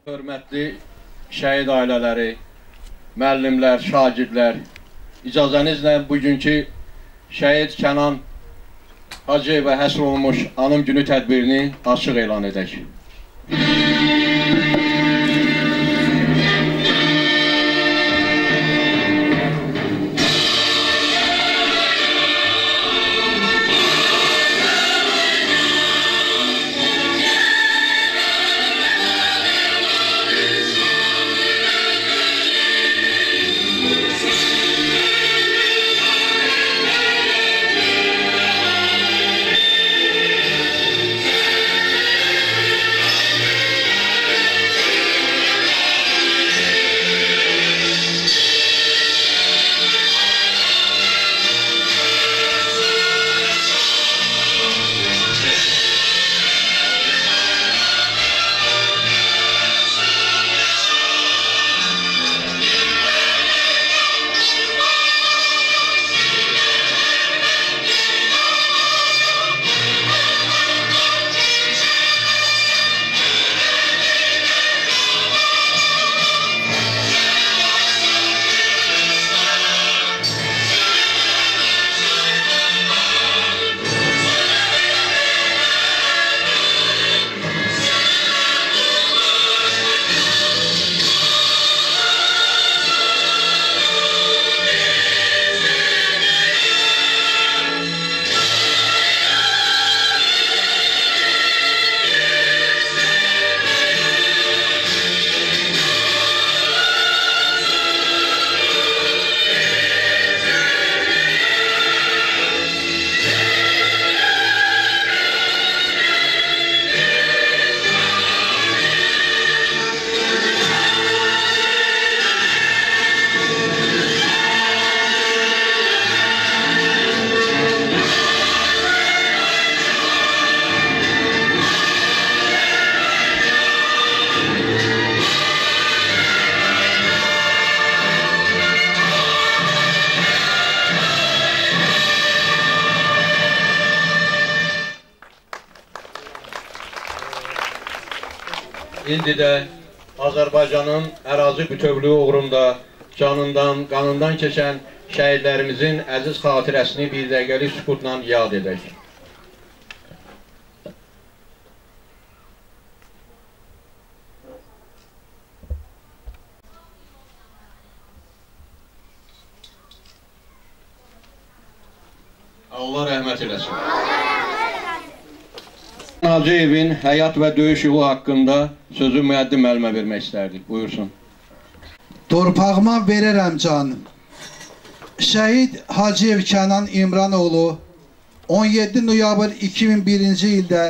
Hörmətli şəhid ailələri, müəllimlər, şagirdlər, icazənizlə bugünkü şəhid Kənan Hacıyevə həsr olunmuş anım günü tədbirini açıq elan edək. İndi də Azərbaycanın ərazi bütövlüyü uğrunda canından, qanından keçən şəhidlərimizin əziz xatirəsini bir dəqiqəlik sükutla yad edək. Allah rəhmət eləsin. Hacıyevin həyat və döyüş yolu haqqında sözü müəddim müəllimə vermək istərdik. Buyursun. Torpağıma verərəm canım. Şəhid Hacıyev Kənan İmranoğlu 17 noyabr 2001-ci ildə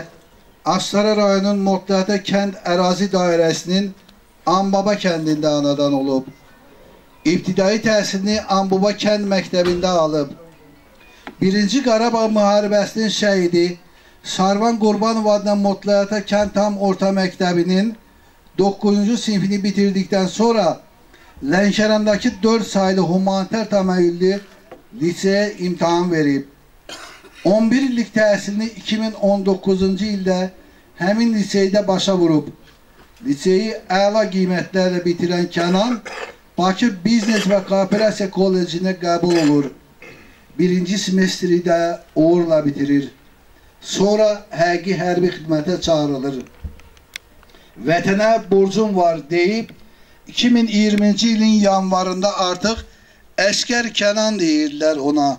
Astara rayonunun Motlaqda kənd ərazi dairəsinin Anbaba kəndində anadan olub. İbtidai təhsilini Anbaba kənd məktəbində alıb. 1-ci Qarabağ müharibəsinin şəhidi Sarvan Qurbanov adına Motlaqda kənd tam orta məktəbinin 9-cu sinfini bitirdikdən sonra Lənkərandakı 4 sayılı humanitar təməyyüllü liseye imtahan verib. 11 illik təhsilini 2019-cu ildə həmin liseydə başa vurub. Liseyi əla qiymətlərlə bitirən Kənan Bakı Biznes və Kooperasiya Kollecinə qəbul olur. 1-ci semestri də uğurla bitirir. Sonra həqiqi hərbi xidmətə çağırılır. vətənə borcum var deyib 2020-ci ilin yanvarında artıq Əskər Kənan deyirlər ona.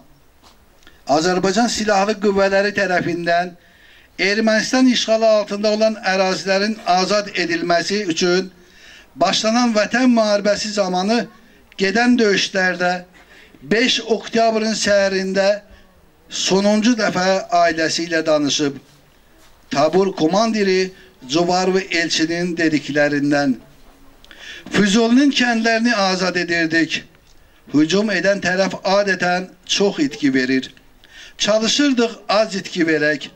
Azərbaycan Silahlı Qüvvələri tərəfindən Ermənistan işğalı altında olan ərazilərin azad edilməsi üçün başlanan vətən müharibəsi zamanı gedən döyüşlərdə 5 oktyabrın səhərində sonuncu dəfə ailəsi ilə danışıb. Tabur komandiri Cuvarlı Elçinin dediklərindən. Füzulinin kəndlərini azad edirdik. Hücum edən tərəf adətən çox itki verir. Çalışırdıq az itki verək.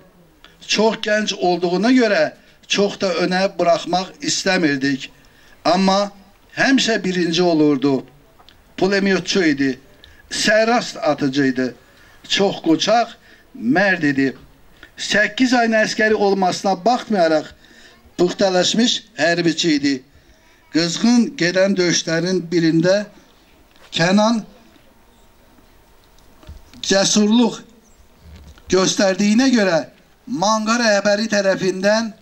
Çox gənc olduğuna görə çox da önə bırakmaq istəmirdik. Amma həmişə birinci olurdu. Pulemyotçu idi. Sərrast atıcıydı. Çox qoçaq, mərd idi. 8 ayın əskəri olmasına baxmayaraq pıxtalaşmış hərbiçi idi. Qızğın gedən döyüşlərin birində Kənan cəsurluq göstərdiyinə görə Manqa rəhbəri tərəfindən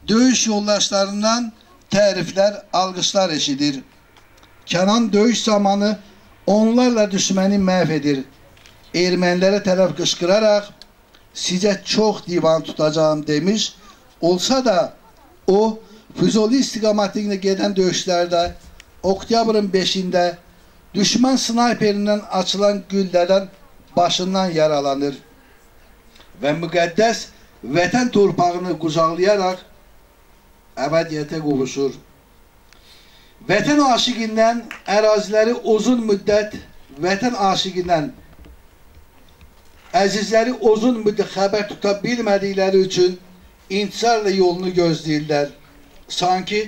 döyüş yoldaşlarından təriflər, alqışlar eşidir. Kənan döyüş zamanı onlarla düşməni məhv edir. Ermənilərə tərəf qışqıraraq sizə çox divan tutacağım demiş olsa da o Füzuli istiqamətində gedən döyüşlərdə oktyabrın 5-də düşmən snayperindən açılan güllədən başından yaralanır və müqəddəs vətən torpağını qucaqlayaraq əbədiyyətə qovuşur. Vətən aşiqindən əraziləri uzun müddət vətən aşiqindən əzizləri uzun müddət xəbər tuta bilmədikləri üçün intizarla yolunu gözləyirlər. Sanki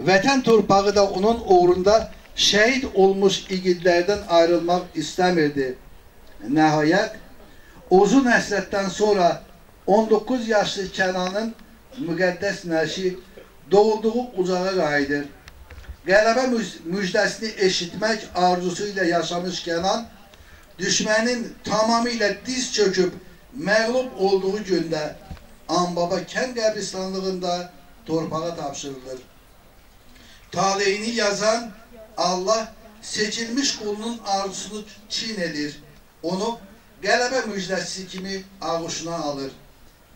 vətən torpağı da onun uğrunda şəhid olmuş igidlərdən ayrılmaq istəmirdi. Nəhayət, uzun həsrətdən sonra 19 yaşlı Kənanın müqəddəs nəşi doğulduğu ucağa qayıdır. Qələbə müjdəsini eşitmək arzusu ilə yaşamış Kənan, düşmənin tamamilə diz çöküb məğlub olduğu gündə Anbaba kənd qəbristanlığında torpağa tapşırılır. Taleyini yazan Allah seçilmiş qulunun arzusunu çin edir. Onu qələbə müjdəsi kimi ağuşuna alır.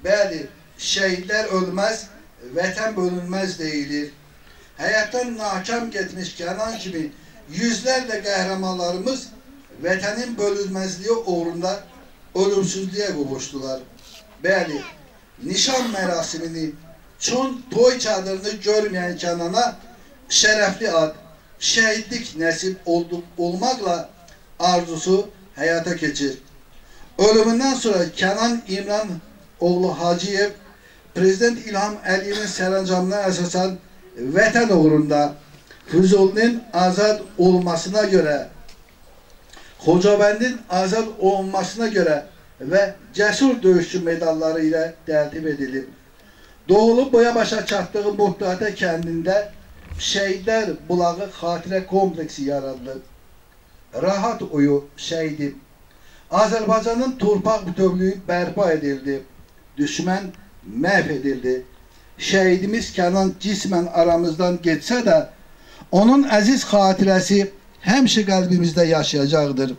Bəli, şəhidlər ölməz, vətən bölünməz deyilir. Həyatdan nakam getmiş Kənan kimi yüzlərlə qəhrəmanlarımız vətənin bölünməzliyi uğrunda ölümsüzlüyə qovuşdular. Bəli, nişan mərasimini, çün toy çadırını görməyən Kənana şərəfli ad, şəhidlik nəsib olmaqla arzusu həyata keçir. Ölümündən sonra Kənan İmran oğlu Hacıyev, Prezident İlham Əliyevin sərəncamına əsasən vətən uğrunda Füzulinin azad olmasına görə, Xocabəndin azad olunmasına görə və cəsur döyüşçü medalları ilə tərtib edilib. Doğulub boya-başa çatdığı Muhtata kəndində Şəhidlər Bulağı Xatirə kompleksi yaradılıb. Rahat uyu şəhidim. Azərbaycanın torpaq bütövlüyü bərpa edildi. Düşmən məhv edildi. Şəhidimiz Kənan cismən aramızdan getsə də, onun əziz xatirəsi həmişə qəlbimizdə yaşayacaqdır.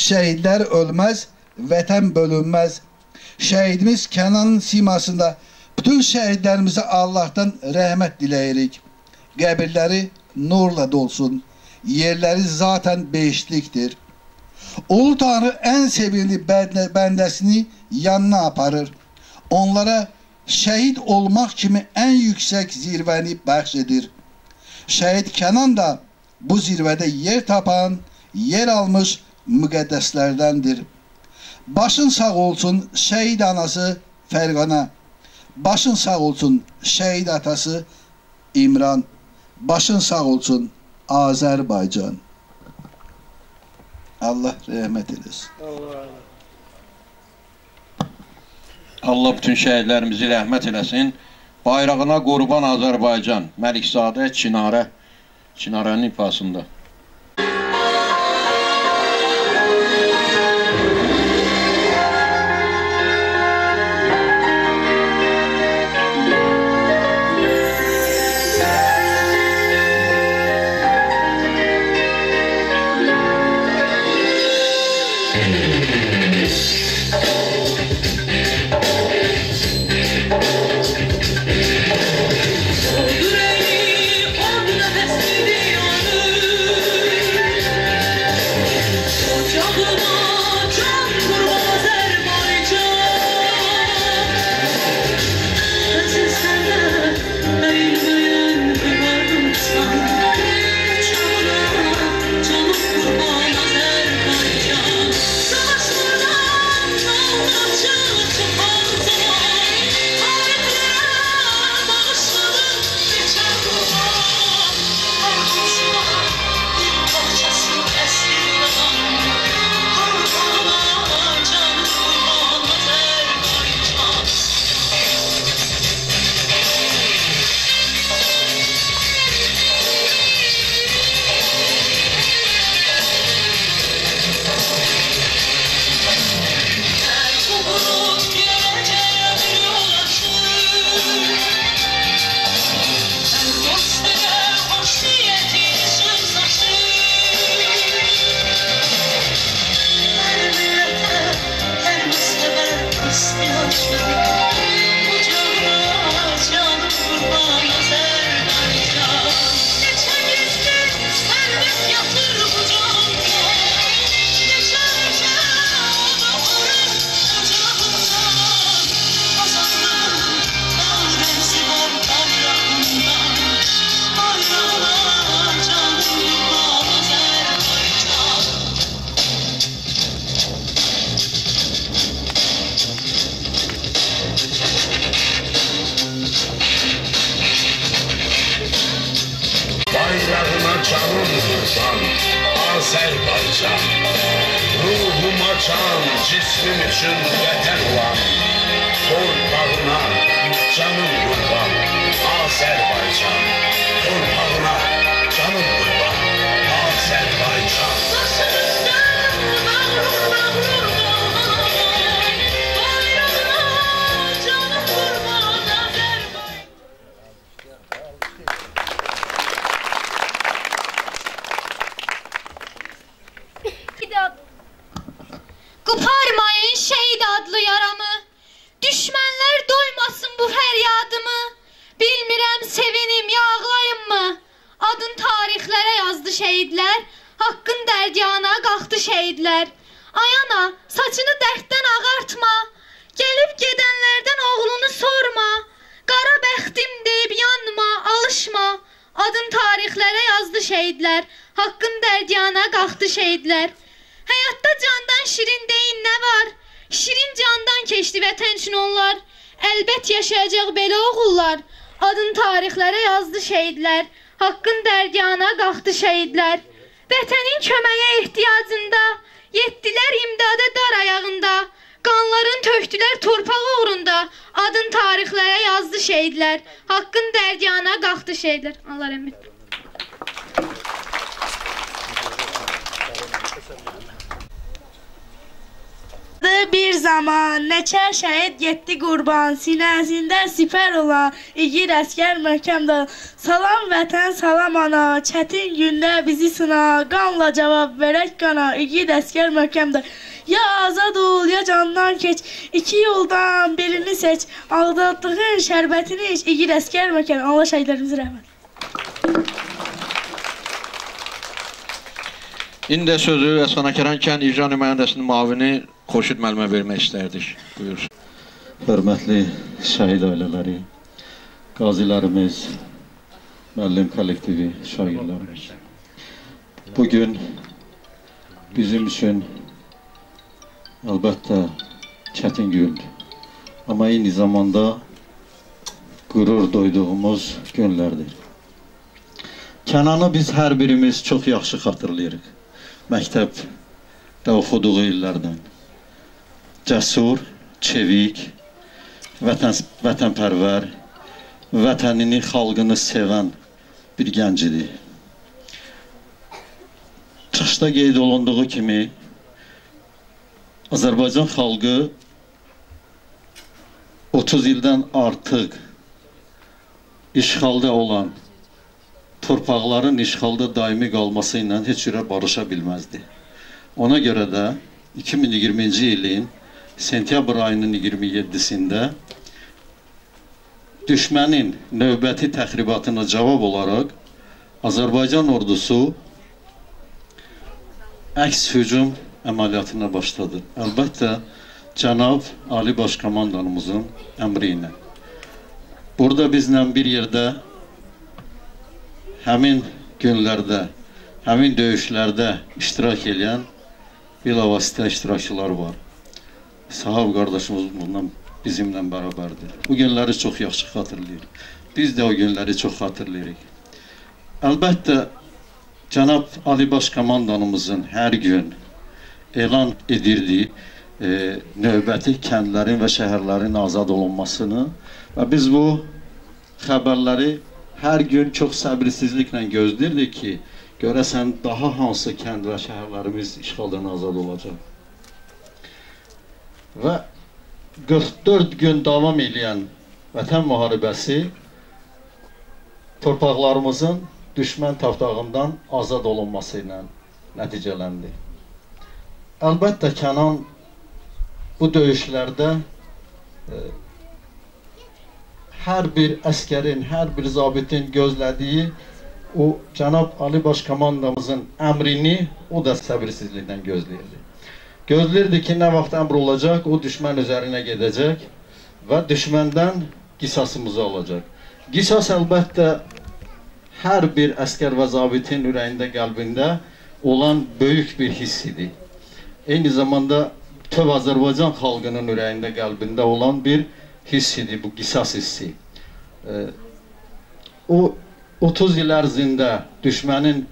Şəhidlər ölməz, vətən bölünməz. Şəhidimiz Kənanın simasında bütün şəhidlərimizə Allahdan rəhmət diləyirik. Qəbirləri nurla dolsun. Yerləri zaten behiştlikdir. Ulu Tanrı ən sevimli bəndəsini yanına aparır. Onlara şəhid olmaq kimi ən yüksək zirvəni bəxş edir. Şəhid Kənan da bu zirvədə yer tapan, yer almış müqəddəslərdəndir. Başın sağ olsun şəhid anası Fərqana. Başın sağ olsun şəhid atası İmran. Başın sağ olsun Azərbaycan. Allah rəhmət eləsin. Allah bütün şəhidlərimizi rəhmət eləsin. Bayrağına qurban Azərbaycan. Məlikzadə Çinarənin ifasında. canım kurban Azerbaycan. Ruhuma can, cismim için vətən olan torpağına canım kurban Azerbaycan. Torpağına canım kurban Azerbaycan. Koparmayın şehit adlı yaramı, düşmanlar doymasın bu feryadımı. Bilmirəm sevinim ya ağlayım mı? Adın tarihlere yazdı şehitler, hakkın dəryana qalxdı şehitler. Ayana saçını dərddən ağartma, gelip gedenlerden oğlunu sorma. Qara bəxtim deyib yanma, alışma. Adın tarihlere yazdı şehitler, hakkın dəryana qalxdı şehitler. Hayatta candan şirin deyin ne var? Şirin candan keçdi vətən üçün onlar. Əlbət yaşayacaq belə oğullar. Adın tarihlere yazdı şehitler. Hakkın dərgahına qalxdı şehitler. Vətənin köməyə ehtiyacında, yetdilər imdada dar ayağında. Qanların tökdülər torpaq uğrunda. Adın tarihlere yazdı şehitler. Hakkın dərgahına qalxdı şehitler. Allah rəhmət. Bir zaman neçer şehit yetti kurban, sinesinde siper olan igid asker möhkemdir. Salam vətən, salam ana, çetin günde bizi sına, qanla cevap verək qana, igid asker möhkemdir. Ya azad ol, ya candan keç, iki yoldan birini seç, aldattığın şərbətini iç, igid asker möhkem. Allah şəhidlərimizi rəhmət. İndi sözü Əsqanakəran kənd icra nümayəndəsinin müavini Xurşid müəllimə vermək istərdik. Buyur. Hörmətli şəhid ailələri, qazilərimiz, müəllim kollektivi, şairlərimiz. Bugün bizim üçün əlbəttə çətin gündür. Amma eyni zamanda qürur duyduğumuz günlərdir. Kənanı biz hər birimiz çox yaxşı xatırlayırıq. Məktəbdə oxuduğu illərdən. Cəsur, çevik, vətənpərvər, vətənini, xalqını sevən bir gənc idi. Çıxışda qeyd olunduğu kimi, Azərbaycan xalqı 30 ildən artıq işğalda olan torpaqların işğalda daimi qalması ilə heç cürə barışa bilməzdi. Ona görə də 2020-ci ilin sentyabr ayının 27-sində düşmənin növbəti təxribatına cavab olaraq Azərbaycan ordusu əks hücum əməliyyatına başladı. Əlbəttə, Cənab Ali Baş Komandanımızın əmri ilə. Burada bizlə bir yerdə həmin günlərdə, həmin döyüşlərdə iştirak edən bilavasitə iştirakçılar var. Sahab qardaşımız bundan bizimlə bərabərdir. Bu günləri çox yaxşı xatırlayırıq. Biz də o günləri çox xatırlayırıq. Əlbəttə, Cənab Ali Baş Komandanımızın hər gün elan edirdi növbəti kəndlərin və şəhərlərin azad olunmasını və biz bu xəbərləri hər gün çox səbirsizliklə gözləyirdik ki, görəsən daha hansı kənd və şəhərlərimiz işğaldan azad olacaq. Və 44 gün davam edən vətən müharibəsi torpaqlarımızın düşmən tapdağından azad olunması ilə nəticələndi. Əlbəttə, Kənan bu döyüşlərdə hər bir əskərin, hər bir zabitin gözlədiyi o Cənab Ali Baş Komandamızın əmrini o da səbirsizliklə gözləyirdi. Gözləyirdi ki, nə vaxt əmr olacaq, o düşmən üzərinə gedəcək və düşməndən qisasımızı alacaq. Qisas əlbəttə hər bir əskər və zabitin ürəyində, qəlbində olan böyük bir hiss idi. Eyni zamanda töv Azərbaycan xalqının ürəyində, qəlbində olan bir hiss idi, bu qisas hissi. O 30 il ərzində düşmənin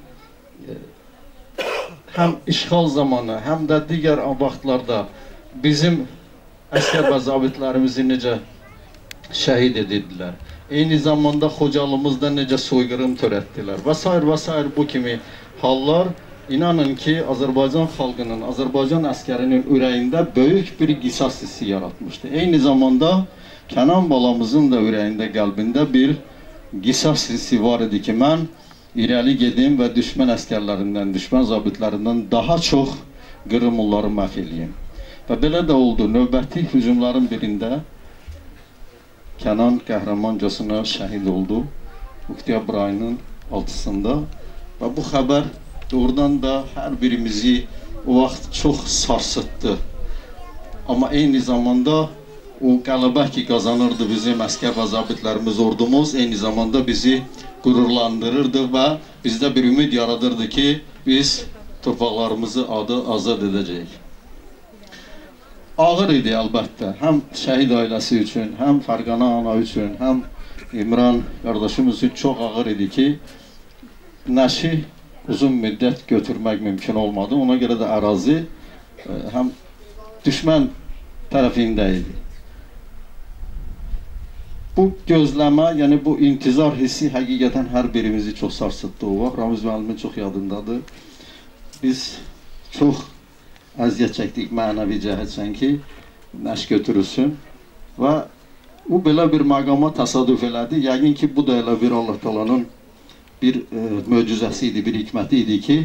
həm işğal zamanı, həm də digər vaxtlarda bizim əskər və zabitlərimizi necə şəhid edirdilər. Eyni zamanda Xocalımızda necə soyqırım törətdilər və s. bu kimi hallar inanın ki Azərbaycan xalqının, Azərbaycan əskərinin ürəyində böyük bir qisas hissi yaratmışdı. Eyni zamanda Kənan balamızın da ürəyində, qəlbində bir qisas hissi var idi ki, mən irəli gedim və düşmən əskərlərindən, düşmən zabitlərindən daha çox qırımları məhv eləyim. Və belə də oldu. Növbəti hücumların birində Kənan qəhrəmancasına şəhid oldu. Oktyabr ayının 6-sında. Və bu xəbər doğrudan da hər birimizi o vaxt çox sarsıtdı. Amma eyni zamanda o qələbə ki qazanırdı bizim əskər və zabitlərimiz, ordumuz, eyni zamanda bizi qürurlandırırdı və bizdə bir ümid yaradırdı ki, biz torpaqlarımızı azad edəcəyik. Ağır idi əlbəttə, həm şəhid ailəsi üçün, həm Fərqana ana üçün, həm İmran qardaşımız üçün çox ağır idi ki, nəşi uzun müddət götürmək mümkün olmadı. Ona görə də ərazi həm düşmən tərəfində idi. Bu gözləmə, yəni bu intizar hissi həqiqətən hər birimizi çox sarsıtdı. O vaxt Ramiz müəllimin çox yadındadır. Biz çox əziyyət çəkdik mənəvi cəhətdən ki, nəş götürülsün və o belə bir məqama təsadüf elədi. Yəqin ki, bu da elə bir Allah Taala'nın bir möcüzəsi idi, bir hikməti idi ki,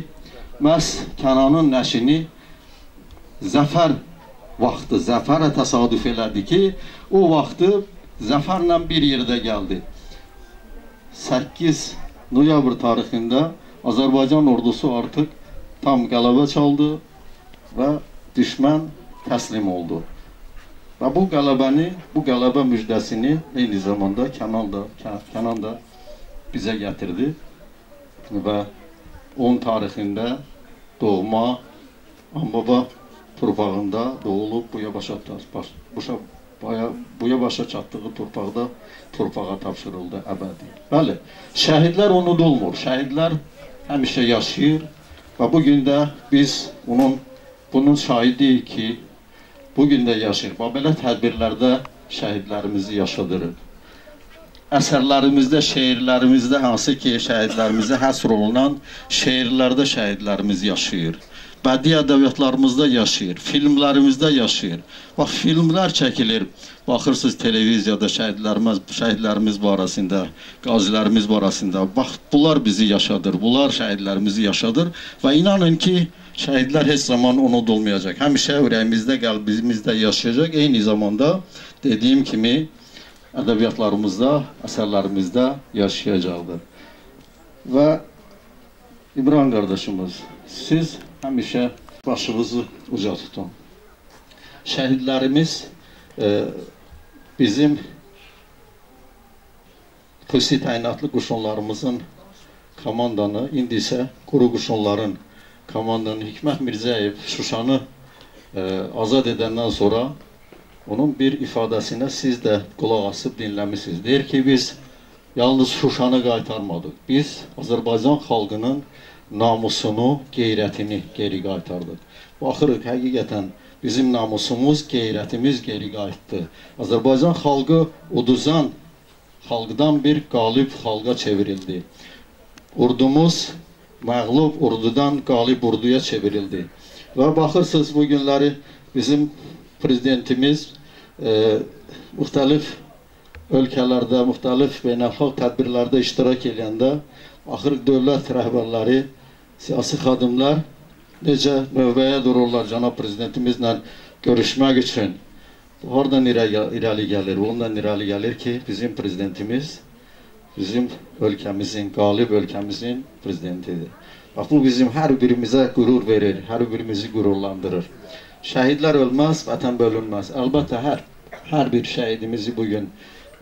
məhz Kənanın nəşini zəfər vaxtı, zəfərə təsadüf elədi ki, o vaxtı zəfərlə bir yerdə gəldi. 8 noyabr tarixində Azərbaycan ordusu artıq tam qələbə çaldı və düşmən təslim oldu. Və bu qələbəni, bu qələbə müjdəsini eyni zamanda Kənan da bizə gətirdi və 10 tarixində doğma Anbaba torpağında doğulub buya başa çatdığı torpağa tapşırıldı əbədi. Bəli, şəhidlər unudulmur, şəhidlər həmişə yaşayır və bugün də biz bunun şahidiyik ki, bugün də yaşayır. Belə tədbirlərdə şəhidlərimizi yaşadırır. Əsərlərimizdə, şeirlərimizdə hansı ki, şəhidlərimizə həsr olunan şeirlərdə şəhidlərimiz yaşayır. Bədii ədəbiyyatlarımızda yaşayır, filmlərimizdə yaşayır. Bax, filmlər çəkilir, baxırsınız televiziyada şəhidlərimiz barəsində, qazilərimiz barəsində. Bax, bunlar bizi yaşadır, bunlar şəhidlərimizi yaşadır və inanın ki, şəhidlər heç zaman unudulmayacaq. Həmişə ürəyimizdə, qəlbimizdə yaşayacaq. Eyni zamanda dediyim kimi, ədəbiyyatlarımızda, əsərlərimizdə yaşayacaqdır. Və İmran qardaşımız, siz həmişə başınızı uca tutun. Şəhidlərimiz bizim xüsusi təyinatlı qoşunlarımızın komandanı, indi isə quru qoşunların komandanı Hikmət Mirzəyev Şuşanı azad edəndən sonra onun bir ifadəsinə siz də qulaq asıb dinləmişsiniz. Deyir ki, biz yalnız Şuşanı qaytarmadıq. Biz Azərbaycan xalqının namusunu, qeyrətini geri qaytardıq. Baxırıq, həqiqətən bizim namusumuz, qeyrətimiz geri qayıtdı. Azərbaycan xalqı uduzan xalqdan bir qalib xalqa çevrildi. Ordumuz məğlub ordudan qalib orduya çevrildi. Və baxırsınız, bu günləri bizim prezidentimiz müxtəlif ölkələrdə, müxtəlif beynəlxalq tədbirlərdə iştirak edəndə baxırıq, dövlət rəhbərləri, siyasi xadimlər necə növbəyə dururlar cənab prezidentimizlə görüşmək üçün. Oradan irəli gəlir, ondan irəli gəlir ki, bizim prezidentimiz bizim ölkəmizin, qalib ölkəmizin prezidentidir. Bax, bu bizim hər birimizə qürur verir, hər birimizi qürurlandırır. Şəhidlər ölməz, vətən bölünməz. Əlbəttə, hər bir şəhidimizi bugün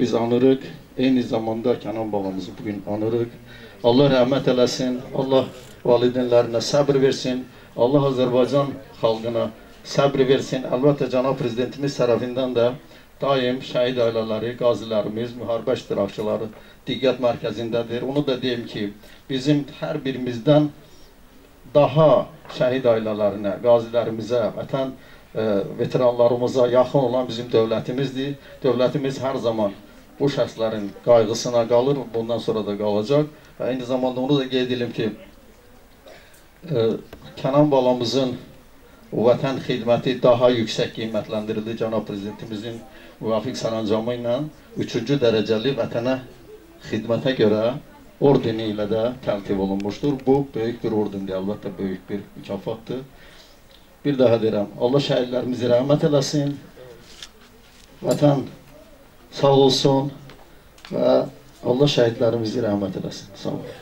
biz anırıq, eyni zamanda Kənan babamızı bugün anırıq. Allah rəhmət eləsin, Allah valideynlərinə səbr versin, Allah Azərbaycan xalqına səbr versin. Əlbəttə, cənab prezidentimiz tərəfindən də daim şəhid ailələri, qazilərimiz, müharibə iştirakçıları diqqət mərkəzindədir. Onu da deyim ki, bizim hər birimizdən daha şəhid ailələrinə, qazilərimizə, vətən veteranlarımıza yaxın olan bizim dövlətimizdir. Dövlətimiz hər zaman bu şəxslərin qayğısına qalır, bundan sonra da qalacaq. Və eyni zamanda onu da qeyd edim ki, Kənan balamızın vətən xidməti daha yüksək qiymətləndirildi. Cənab Prezidentimizin müvafiq sərəncamı ilə 3-cü dərəcəli vətənə xidmətə görə ordeni ilə də təltif olunmuşdur. Bu, böyük bir ordendir, əlbəttə böyük bir mükafatdır. Bir daha deyirəm, Allah şəhidlərimizi rəhmət eləsin, vətən sağ olsun və Allah şəhidlərimizi rəhmət eləsin. Sağ olun.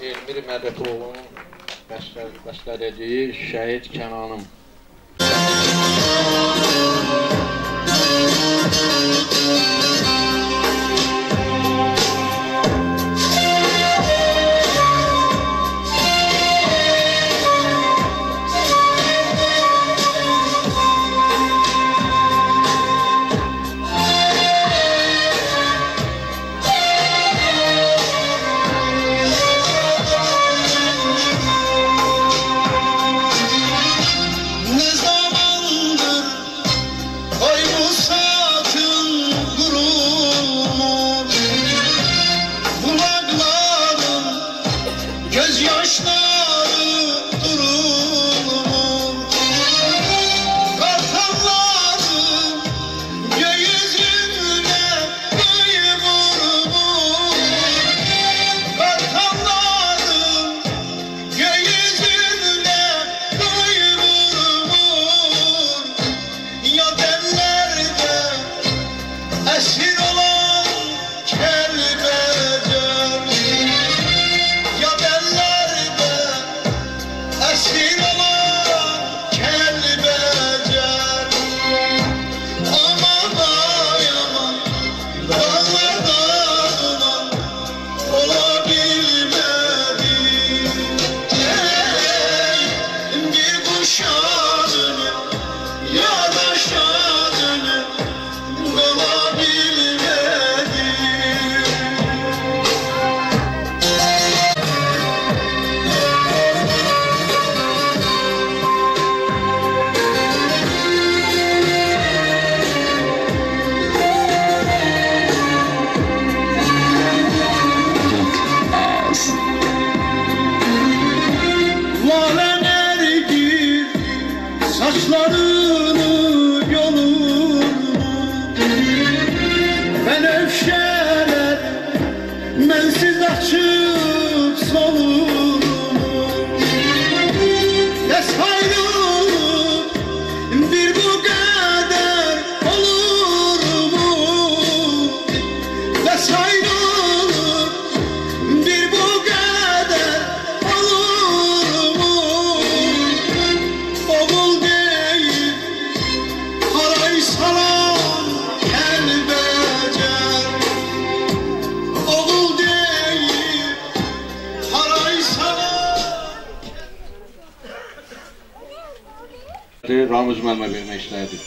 Elmir Mədətoğlu'nun bəstəlediyi Şəhid Kənanım. Ramuz müəllimə vermək istəyirdik.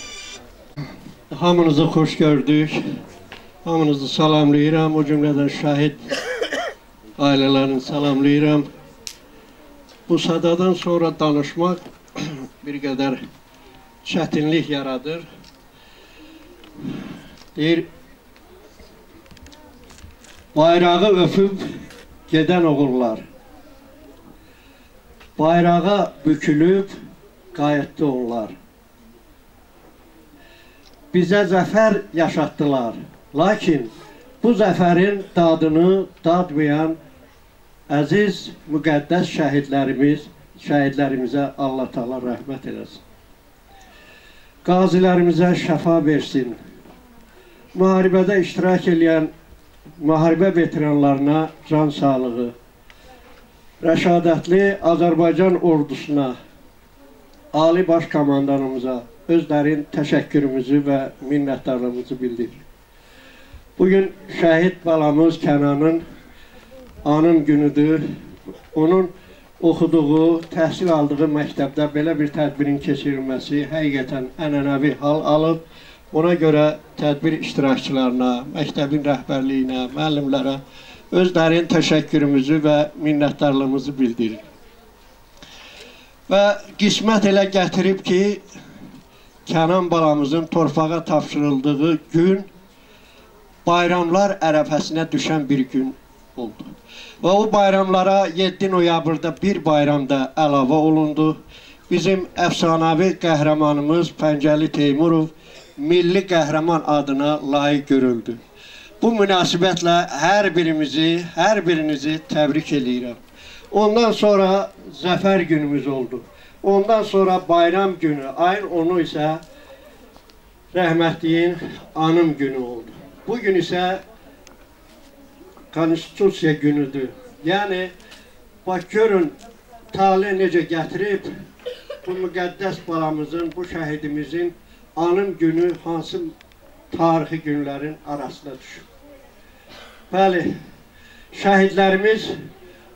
Hamınızı xoş gördük. Hamınızı salamlayıram. O cümlədən şəhid ailələrini salamlayıram. Bu sadadan sonra danışmaq bir qədər çətinlik yaradır. Deyir, bayrağı öpüb gedən oğullar, bayrağa bükülüb qayıtdı onlar. Bizə zəfər yaşatdılar. Lakin bu zəfərin dadını dadmayan əziz, müqəddəs şəhidlərimizə Allah Taala rəhmət eləsin. Qazilərimizə şəfa versin. Müharibədə iştirak edən müharibə veteranlarına can sağlığı, rəşadətli Azərbaycan ordusuna, Ali Baş Komandanımıza özlərin təşəkkürümüzü və minnətdarlığımızı bildirir. Bugün şəhid balamız Kənanın anım günüdür. Onun oxuduğu, təhsil aldığı məktəbdə belə bir tədbirin keçirilməsi həqiqətən ənənəvi hal alıb. Ona görə tədbir iştirakçılarına, məktəbin rəhbərliyinə, müəllimlərə öz dərin təşəkkürümüzü və minnətdarlığımızı bildiririk. Və qismət elə gətirib ki, Kənan balamızın torpağa tapşırıldığı gün bayramlar ərəfəsinə düşən bir gün oldu. Və o bayramlara 7 noyabrda bir bayramda əlavə olundu. Bizim əfsanəvi qəhrəmanımız Pəncəli Teymurov milli qəhrəman adına layiq görüldü. Bu münasibətlə hər birinizi təbrik edirəm. Ondan sonra zəfər günümüz oldu. Ondan sonra bayram günü, ayın 10-u isə rəhmətliyin anım günü oldu. Bugün isə Konstitusiya günüdür. Yəni, bax görün, talih necə gətirib, bu müqəddəs balamızın, bu şəhidimizin anım günü hansı tarixi günlərin arasına düşür. Bəli, şəhidlərimiz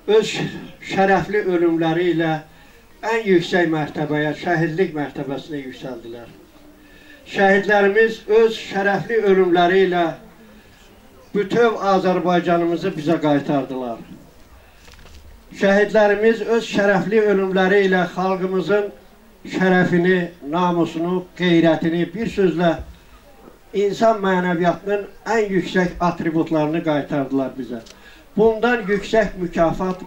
öz şərəfli ölümləri ilə ən yüksək mərtəbəyə, şəhidlik mərtəbəsinə yüksəldilər. Şəhidlərimiz öz şərəfli ölümləri ilə bütöv Azərbaycanımızı bizə qaytardılar. Şəhidlərimiz öz şərəfli ölümləri ilə xalqımızın şərəfini, namusunu, qeyrətini, bir sözlə insan mənəviyyatının ən yüksək atributlarını qaytardılar bizə. Bundan yüksək mükafat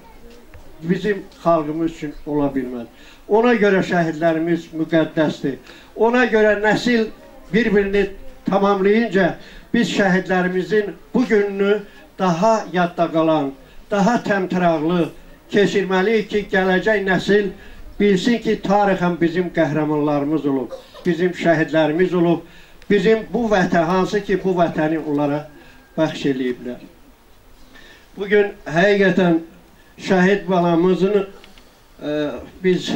bizim xalqımız üçün ola bilməz. Ona görə şəhidlərimiz müqəddəsdir. Ona görə nəsil bir-birini tamamlayınca biz şəhidlərimizin bu gününü daha yadda qalan, daha təmtəraqlı keçirməliyik ki, gələcək nəsil bilsin ki, tarixən bizim qəhrəmanlarımız olub, bizim şəhidlərimiz olub, bizim bu vətən, hansı ki, bu vətəni onlara bəxş eləyiblər. Bugün həqiqətən şəhid balamızın biz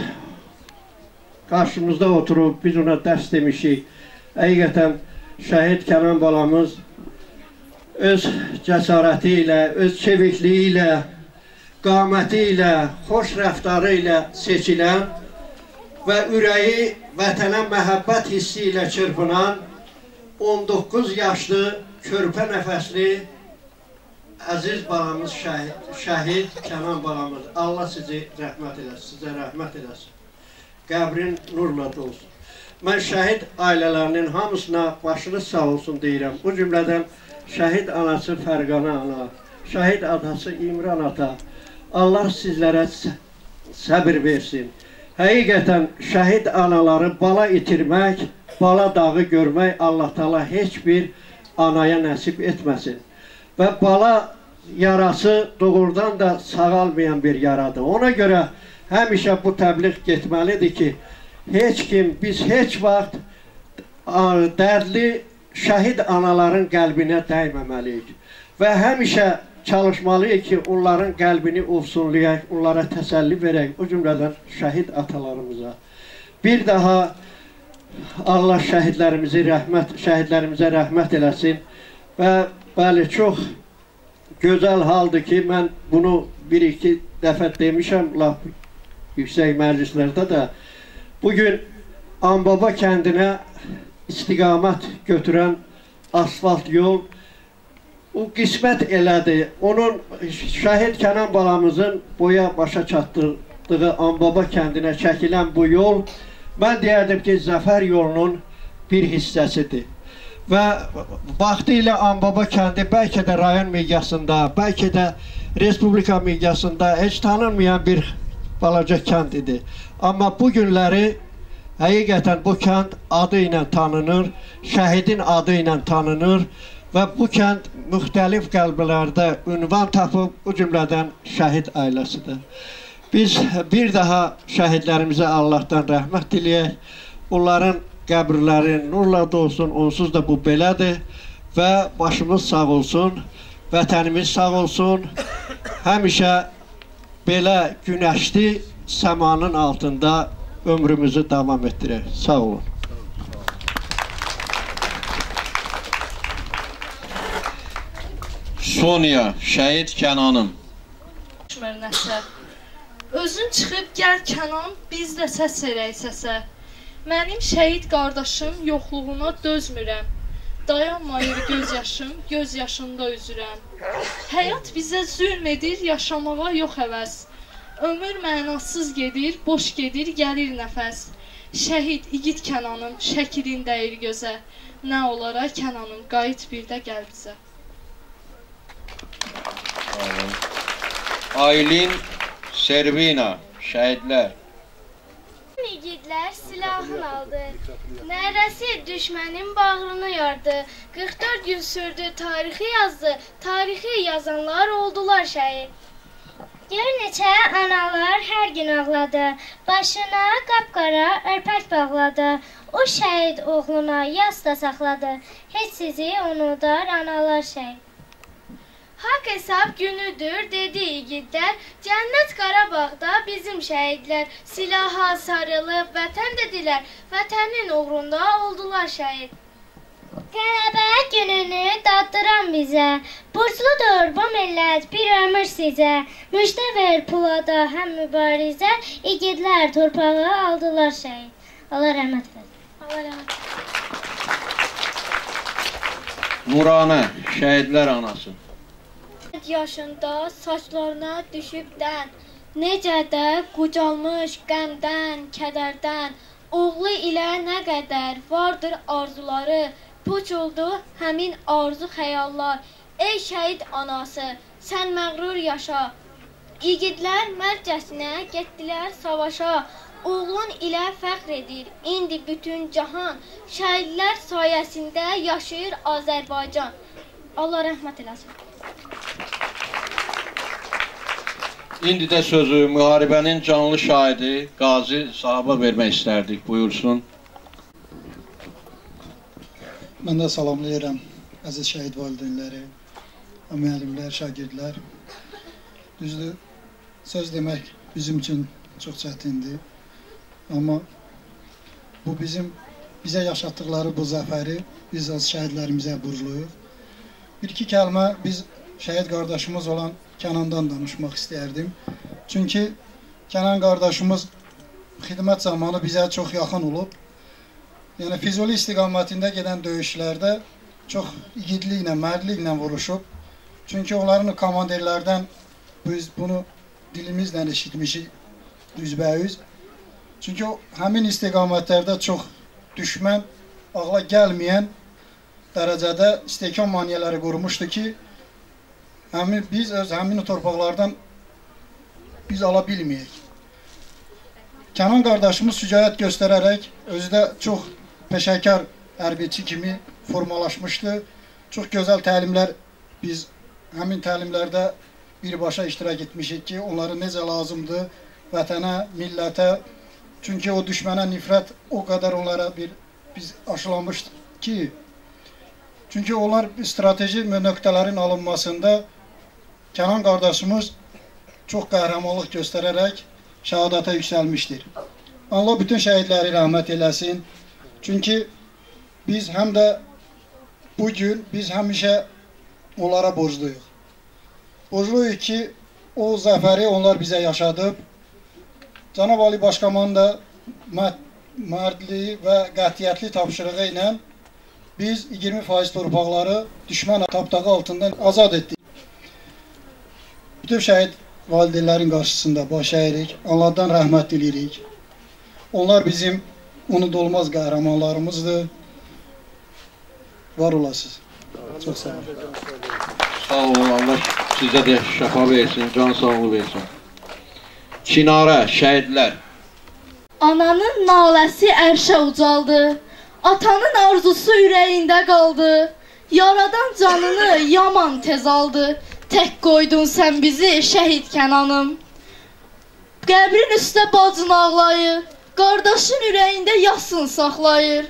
qarşımızda oturub, biz ona dərs demişik. Həqiqətən şəhid Kənan balamız öz cəsarəti ilə, öz çevikliyi ilə, qaməti ilə, xoş rəftarı ilə seçilən və ürəyi vətənə məhəbbət hissi ilə çırpınan 19 yaşlı, körpə nəfəsli əziz balamız şəhid Kənan balamız. Allah sizi rəhmət eləsin, sizə rəhmət eləsin. Qəbrin nurla dolsun. Mən şəhid ailələrinin hamısına başınız sağ olsun deyirəm. Bu cümlədən şəhid anası Fərqana ana, şəhid atası İmran ata, Allah sizlərə səbir versin. Həqiqətən şəhid anaları bala itirmək, bala dağı görmək Allah Taala heç bir anaya nəsib etməsin. Və bala yarası doğrudan da sağalmayan bir yaradır. Ona görə həmişə bu təbliğ getməlidir ki, heç kim, biz heç vaxt dərdli şəhid anaların qəlbinə dəyməməliyik. Və həmişə çalışmalıyıq ki, onların qəlbini ovsunlayaq, onlara təsəlli verək, o cümlədən şəhid atalarımıza. Bir daha Allah şəhidlərimizə rəhmət eləsin. Və bəli, çox gözəl haldır ki, mən bunu bir-iki dəfə demişəm, laf yüksək məclislərdə də. Bugün Anbaba kəndinə istiqamət götürən asfalt yol o qismət elədi. Onun şəhid Kənan balamızın boya başa çatdırdığı Anbaba kəndinə çəkilən bu yol, mən deyərdim ki, Zəfər yolunun bir hissəsidir. Və vaxtı ilə Anbaba kəndi bəlkə də rayon miqyasında, bəlkə də respublika miqyasında heç tanınmayan bir balaca kənd idi. Amma bu günləri həqiqətən bu kənd adı ilə tanınır, şəhidin adı ilə tanınır və bu kənd müxtəlif qəlblərdə ünvan tapıb, bu cümlədən şəhid ailəsidir. Biz bir daha şəhidlərimizə Allahdan rəhmət diləyək, onların qəbirləri nurla dolsun, onsuz da bu belədir və başımız sağ olsun, vətənimiz sağ olsun, həmişə belə günəşli səmanın altında ömrümüzü davam etdirək. Sağ olun. Sonya, şəhid Kənanım. Özün çıxıb gəl Kənan, biz də səs elək səsə. Mənim şəhid qardaşım yoxluğuna dözmürəm. Dayanmayır göz yaşım, göz yaşında üzürəm. Həyat bizə zülm edir, yaşamağa yox həvəs. Ömür mənasız gedir, boş gedir, gəlir nəfəs. Şəhid igid Kənanım, şəklin dəyir gözə. Nə olara Kənanım, qayıt bir də gəl bizə. Aylin Servina, şəhidlər. İgidlər silahını aldı. Nərəsi düşmənin bağrını yardı. 44 gün sürdü, tarixi yazdı. Tarixi yazanlar oldular şəhid. Bir neçə analar hər gün ağladı. Başına qapqara örpək bağladı. O şəhid oğluna yas da saxladı. Heç sizi unudar analar şəhid. Haqq hesab günüdür, dedi igidlər. Cənnət Qarabağda bizim şəhidlər. Silaha sarılıb vətən dedilər. Vətənin uğrunda oldular şəhid. Qələbə gününü daddıran bizə. Borcludur bu millət bir ömür sizə. Müjdə ver pulada həm mübarizə. İgidlər torpağı aldılar şəhid. Allah rəhmət versin. Allah rəhmət versin. Nuranə, şəhidlər anası. Yaşında saçlarına düşüb dən, necə də qucalmış qəmdən, kədərdən, oğlu ilə nə qədər vardır arzuları, puç oldu həmin arzu xəyallar. Ey şəhid anası, sən məğrur yaşa, igidlər mərcəsinə getdilər savaşa, oğlun ilə fəxr edir indi bütün cahan, şəhidlər sayəsində yaşayır Azərbaycan. Allah rəhmət eləsin. İndi də sözü müharibənin canlı şahidi Qazi sahaba vermək istərdik. Buyursun. Mən də salamlayıram əziz şəhid valideynləri, müəllimlər, şagirdlər. Düzdür, söz demək bizim üçün çox çətindir. Amma bu bizə yaşatdıqları bu zəfəri biz az şəhidlərimizə borcluyuq. Bir-iki kəlmə biz şəhid qardaşımız olan Kənandan danışmaq istəyərdim. Çünki Kənan qardaşımız xidmət zamanı bizə çox yaxın olub. Yəni Füzuli istiqamətində gedən döyüşlərdə çox igidliklə, mərdliklə vuruşub. Çünki onların komandirlərdən biz bunu dilimizlə eşitmişik üzbəyüz. Çünki həmin istiqamətlərdə çox düşmən, ağla gəlməyən dərəcədə istehkam maneələri qurmuşdu ki, biz öz həmin torpaqlardan biz ala bilməyək. Kənan qardaşımız şücaət göstərərək özü də çox peşəkar hərbiçi kimi formalaşmışdı. Çox gözəl təlimlər biz həmin təlimlərdə birbaşa iştirak etmişik ki, onları necə lazımdır vətənə, millətə. Çünki o düşmənə nifrət o qədər onlara biz aşılamışdıq ki, çünki onlar strateji nöqtələrin alınmasında Kənan qardaşımız çox qəhrəmanlıq göstərərək şəhadata yüksəlmişdir. Allah bütün şəhidləri rəhmət eləsin. Çünki biz həm də bugün biz həmişə onlara borcluyuq. Borcluyuq ki, o zəfəri onlar bizə yaşadıb. Cənab Ali Başkomanın da mərdliyi və qətiyyətli tapşırığı ilə biz 20% torpaqları düşmən tapdağı altından azad etdik. Bütün şəhid valideynlərin qarşısında baş əyirik, onlardan rəhmət dilirik. Onlar bizim unudulmaz qəhrəmanlarımızdır. Var olasınız. Çox sağ olun. Sağ olun, Allah sizə də şəfa versin, can sağlığı versin. Çinarə, şəhidlər. Ananın naləsi ərşə ucaldı. Atanın arzusu ürəyində qaldı. Yaradan canını yaman tez aldı. Tək qoydun sən bizi şəhid Kənanım. Qəbrin üstə bacın ağlayır. Qardaşın ürəyində yasın saxlayır.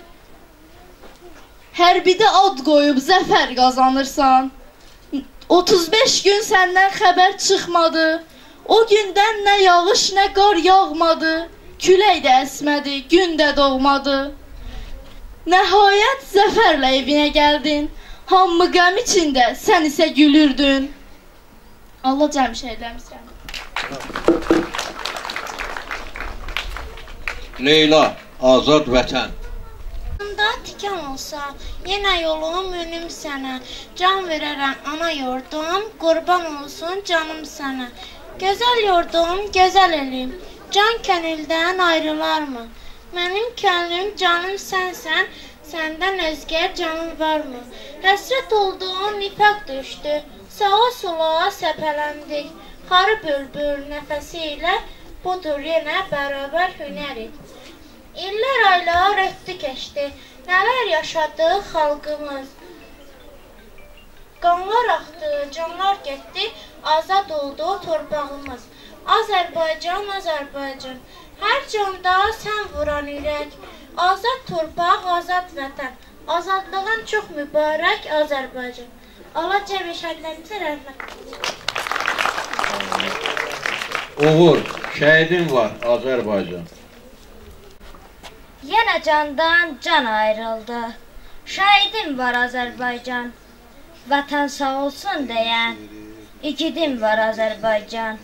Hərbidə ad qoyub zəfər qazanırsan. 35 gün səndən xəbər çıxmadı. O gündən nə yağış, nə qar yağmadı. Külək də əsmədi, gün də doğmadı. Nəhayət zəfərlə evinə gəldin. Hamı qəm içində, sən isə gülürdün. Allah cəm şəhidlərimiz gəldi. Leyla, Azad Vətən. Ayağımda tikan olsa, yenə yolum önüm sənə. Can verərəm ana yurdum, qurban olsun canım sənə. Gözəl yurdum, gözəl elim, can könüldən ayrılarmı? Mənim könlüm, canım sənsən, səndən özgə canım varmı? Həsrət olduğum nifaq düşdü, sağa sola səpələndik. Xarı bülbül nəfəsi ilə budur yenə bərabər hünərik. İllər aylar ötdü keçdi, nələr yaşadı xalqımız. Qanlar axdı, canlar getdi, azad oldu torpağımız. Azərbaycan, Azərbaycan, hər canda sən vuran ürək. Azad torpaq, azad vətən, azadlığın çox mübarək Azərbaycan. Allah cəmi şəhidlərimizə rəhmət. Uğur, şəhidin var Azərbaycan. Yenə candan can ayrıldı, şəhidim var Azərbaycan. Vətən sağ olsun deyən, igidim var Azərbaycan.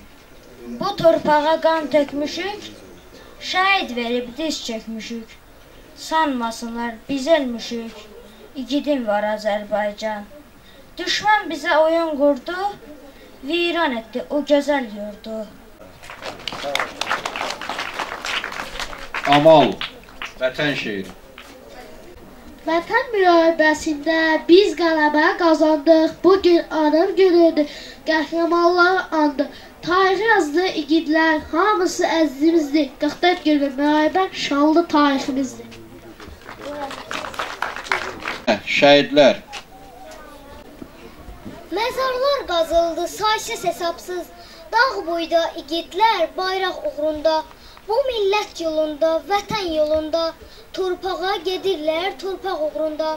Bu torpağa qan tökmüşük, şəhid verib diz çökmüşük. Sanmasınlar biz ölmüşük, igidim var Azərbaycan. Düşmən bizə oyun qurdu, viran etdi o gözəl yurdu. Amal, vətən şeiri. Vətən müharibəsində biz qələbə qazandıq. Bugün anım günüdür, qəhrəmanlar andı. Tarix yazdı igidlər, hamısı əzizimizdir. 44 günlük müharibə şanlı tariximizdir. Şəhidlər. Məzarlar qazıldı saysız hesabsız. Dağ boyda igidlər bayraq uğrunda. Bu millət yolunda, vətən yolunda torpağa gedirlər torpaq uğrunda.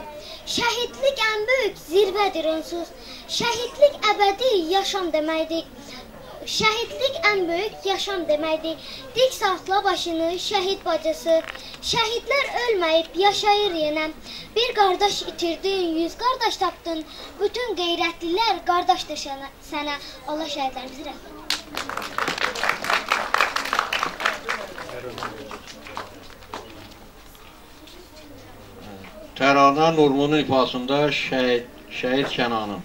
Şəhidlik ən böyük zirvədir onsuz. Şəhidlik əbədi yaşam deməkdir. Şəhidlik ən böyük yaşam deməkdir. Dik saxla başını şəhid bacısı. Şəhidlər ölməyib yaşayır yenə. Bir qardaş itirdin, 100 qardaş tapdın. Bütün qeyrətlilər qardaşdır sənə. Allah şəhidlərimizi rəhmət. Təranə Nurmunun ifasında şəhid Kənanım.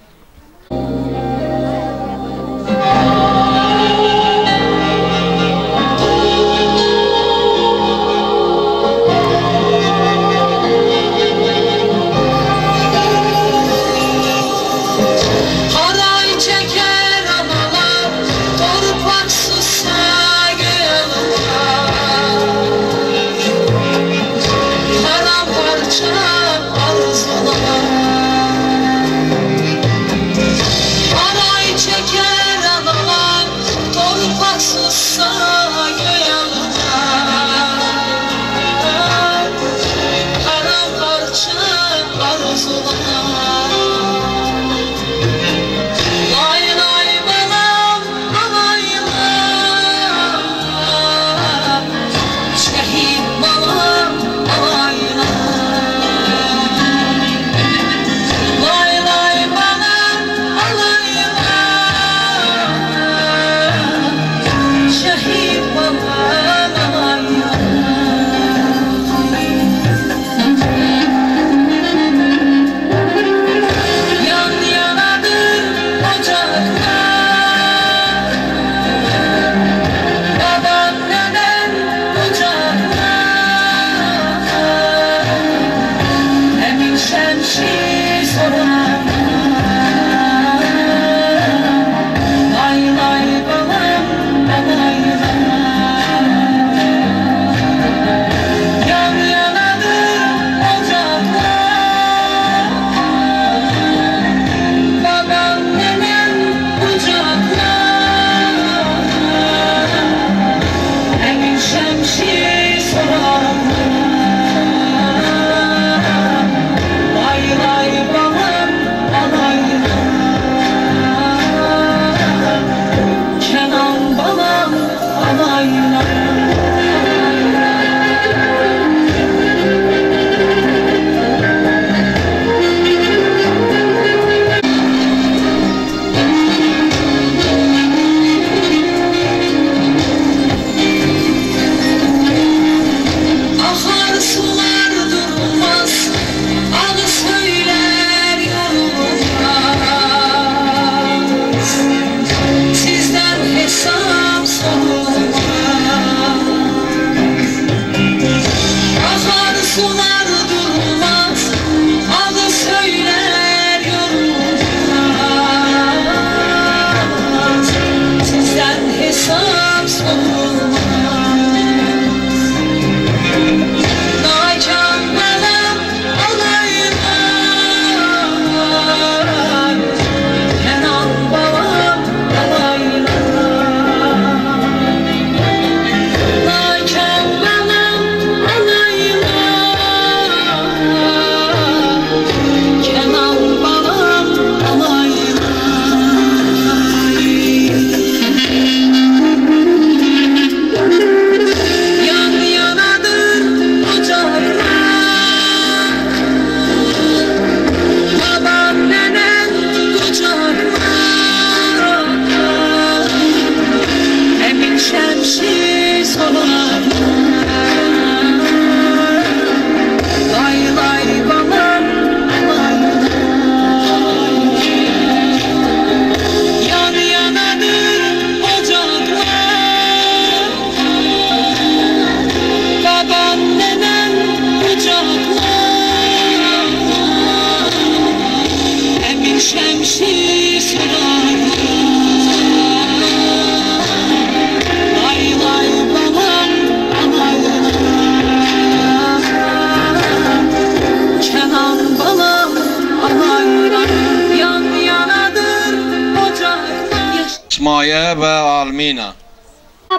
Əsmaya və Almina.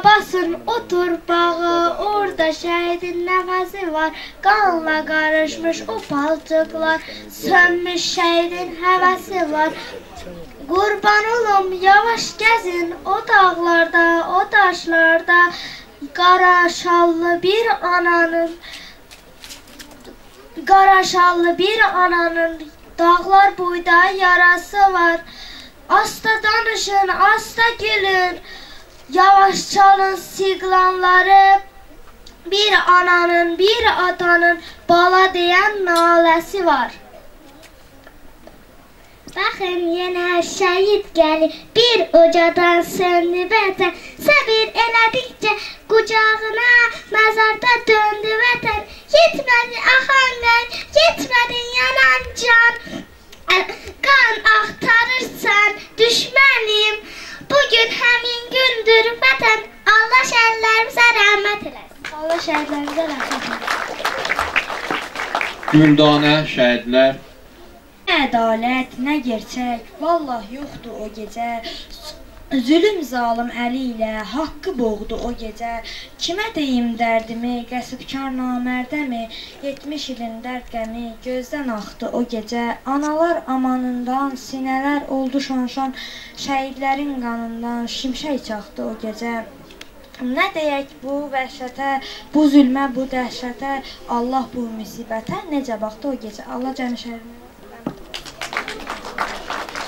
Basın o torpağa, orada şəhidin nəfəsi var. Qanla qarışmış o palçıqlar, sönmüş şəhidin həvəsi var. Qurban olum, yavaş gəzin o dağlarda, o daşlarda. Qara şallı bir ananın dağlar boyda yarası var. Asta danışın, asta gülün. Yavaş çalın siqlanları, bir ananın, bir atanın bala deyən naləsi var. Baxın, yenə şəhid gəlir, bir ucadan söndü vətən. Səbir elədikcə qucağına məzarda döndü vətən. Yetmədi axan qan, yetmədi yanan can. Qan axtarırsan düşmənim. Bugün həmin gündür vətən. Allah şəhidlərimizə rəhmət eləsin. Allah şəhidlərimizə rəhmət eləsin. Güldanə, şəhidlər. Nə ədalət, nə gerçək, vallah yoxdur o gecə. Zülüm zalım əli ilə haqqı boğdu o gecə. Kimə deyim dərdimi, qəsbkar namərdəmi? 70 ilin dərd qəmi gözdən axdı o gecə. Analar amanından, sinələr oldu şanşan. Şəhidlərin qanından şimşək çaxdı o gecə. Nə deyək bu vəhşətə, bu zülmə, bu dəhşətə, Allah bu müsibətə necə baxdı o gecə. Allah cəmi şəhidlərimizə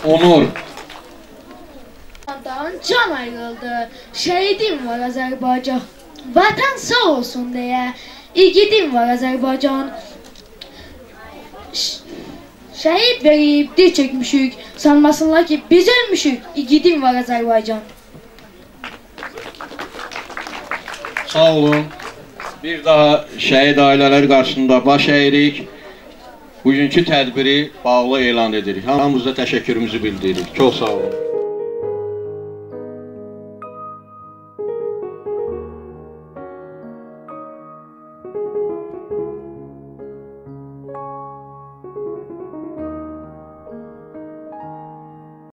Onur. Can ayrıldı, şehidim var Azərbaycan. Vətən sağ olsun deyə, igidim var Azərbaycan. Şəhid verib, dil çəkmişük, sanmasınlar ki biz ölmüşük, igidim var Azərbaycan. Sağ olun. Bir daha şəhid ailələri qarşısında baş əyirik. Bugünkü tədbiri bağlı elan edirik. Hamımıza təşəkkürümüzü bildiririk. Çox sağ olun.